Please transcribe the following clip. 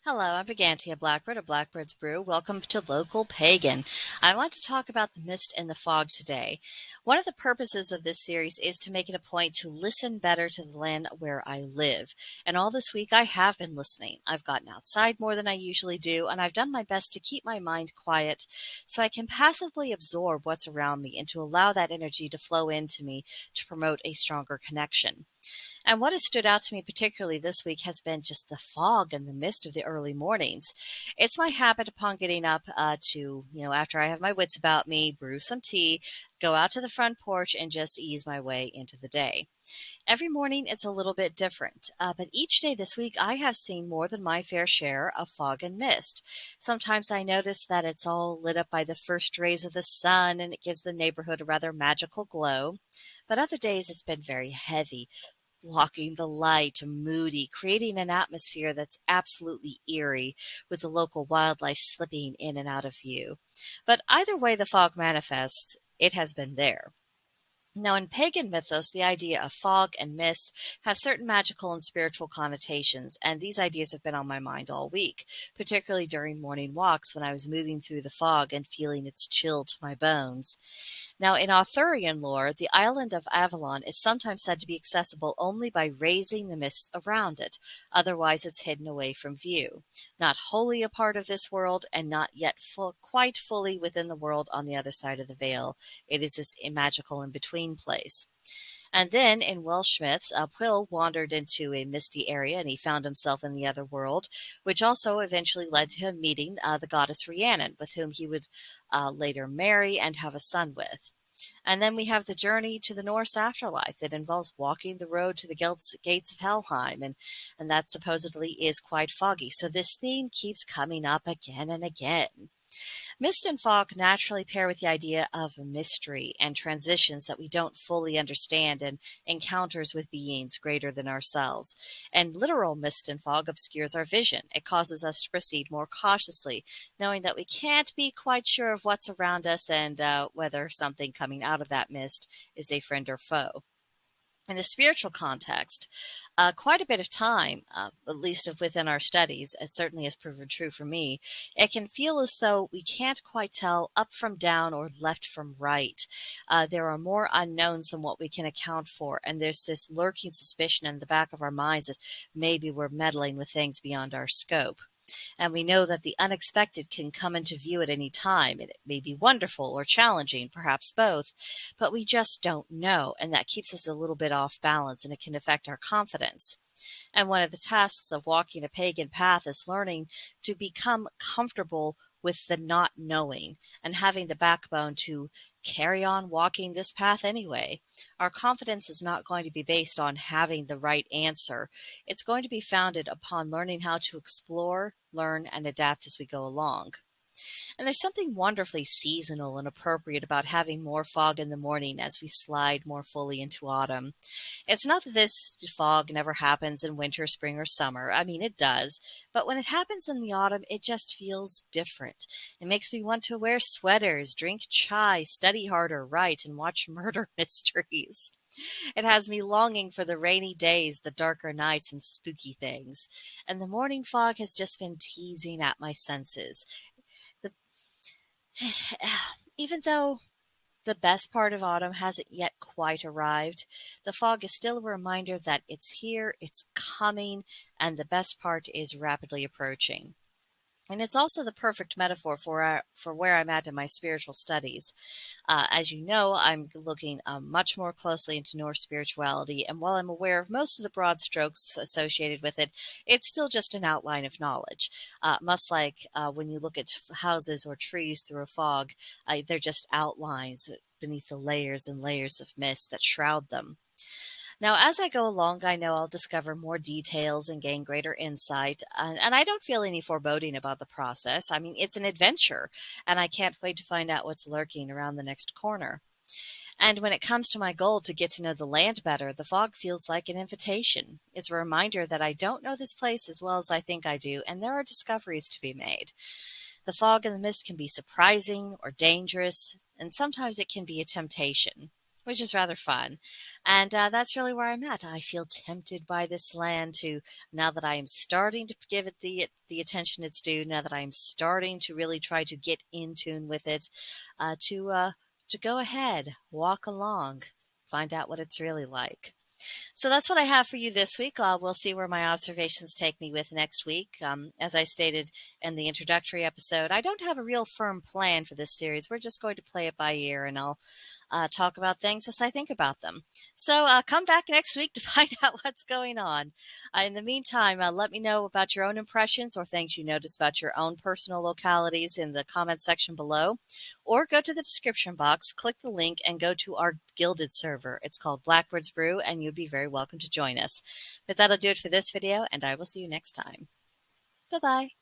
Hello, I'm Brigantia Blackbird of Blackbird's Brew. Welcome to Local Pagan. I want to talk about the mist and the fog today. One of the purposes of this series is to make it a point to listen better to the land where I live. And all this week I have been listening. I've gotten outside more than I usually do, and I've done my best to keep my mind quiet so I can passively absorb what's around me and to allow that energy to flow into me to promote a stronger connection. And what has stood out to me particularly this week has been just the fog and the mist of the early mornings. It's my habit upon getting up after I have my wits about me, brew some tea, go out to the front porch, and just ease my way into the day. Every morning it's a little bit different, but each day this week I have seen more than my fair share of fog and mist. Sometimes I notice that it's all lit up by the first rays of the sun and it gives the neighborhood a rather magical glow, but other days it's been very heavy, blocking the light, moody, creating an atmosphere that's absolutely eerie, with the local wildlife slipping in and out of view. But either way the fog manifests, it has been there. Now, in pagan mythos, the idea of fog and mist have certain magical and spiritual connotations, and these ideas have been on my mind all week, particularly during morning walks when I was moving through the fog and feeling its chill to my bones. Now, in Arthurian lore, the island of Avalon is sometimes said to be accessible only by raising the mist around it. Otherwise, it's hidden away from view. Not wholly a part of this world, and not yet quite fully within the world on the other side of the veil. It is this magical in-between place. And then in Welsh myths, Pwyll wandered into a misty area and he found himself in the other world, which also eventually led to him meeting the goddess Rhiannon, with whom he would later marry and have a son with. And then we have the journey to the Norse afterlife that involves walking the road to the gates of Helheim, and that supposedly is quite foggy. So this theme keeps coming up again and again. Mist and fog naturally pair with the idea of mystery and transitions that we don't fully understand and encounters with beings greater than ourselves. And literal mist and fog obscures our vision. It causes us to proceed more cautiously, knowing that we can't be quite sure of what's around us and whether something coming out of that mist is a friend or foe. In a spiritual context, quite a bit of time, at least within our studies, it certainly has proven true for me, it can feel as though we can't quite tell up from down or left from right. There are more unknowns than what we can account for, and there's this lurking suspicion in the back of our minds that maybe we're meddling with things beyond our scope. And we know that the unexpected can come into view at any time. It may be wonderful or challenging, perhaps both, but we just don't know, and that keeps us a little bit off balance, and it can affect our confidence. And one of the tasks of walking a pagan path is learning to become comfortable with the not knowing and having the backbone to carry on walking this path anyway. Our confidence is not going to be based on having the right answer. It's going to be founded upon learning how to explore, learn, and adapt as we go along. And there's something wonderfully seasonal and appropriate about having more fog in the morning as we slide more fully into autumn. It's not that this fog never happens in winter, spring, or summer. I mean, it does. But when it happens in the autumn, it just feels different. It makes me want to wear sweaters, drink chai, study harder, write, and watch murder mysteries. It has me longing for the rainy days, the darker nights, and spooky things. And the morning fog has just been teasing at my senses. The Even though the best part of autumn hasn't yet quite arrived, the fog is still a reminder that it's here, it's coming, and the best part is rapidly approaching. And it's also the perfect metaphor for where I'm at in my spiritual studies. As you know, I'm looking much more closely into Norse spirituality, and while I'm aware of most of the broad strokes associated with it, it's still just an outline of knowledge. Much like when you look at houses or trees through a fog, they're just outlines beneath the layers and layers of mist that shroud them. Now, as I go along, I know I'll discover more details and gain greater insight, and I don't feel any foreboding about the process. I mean, it's an adventure, and I can't wait to find out what's lurking around the next corner. And when it comes to my goal to get to know the land better, the fog feels like an invitation. It's a reminder that I don't know this place as well as I think I do, and there are discoveries to be made. The fog and the mist can be surprising or dangerous, and sometimes it can be a temptation, which is rather fun. And that's really where I'm at. I feel tempted by this land to, now that I am starting to give it the attention it's due, now that I am starting to really try to get in tune with it, uh, to uh, to go ahead, walk along, find out what it's really like. So that's what I have for you this week. We'll see where my observations take me with next week. As I stated in the introductory episode, I don't have a real firm plan for this series. We're just going to play it by ear, and I'll talk about things as I think about them. So come back next week to find out what's going on. In the meantime, let me know about your own impressions or things you notice about your own personal localities in the comment section below, or go to the description box, click the link, and go to our Gilded server. It's called Blackbird's Brew, and you'd be very welcome to join us. But that'll do it for this video, and I will see you next time. Bye-bye.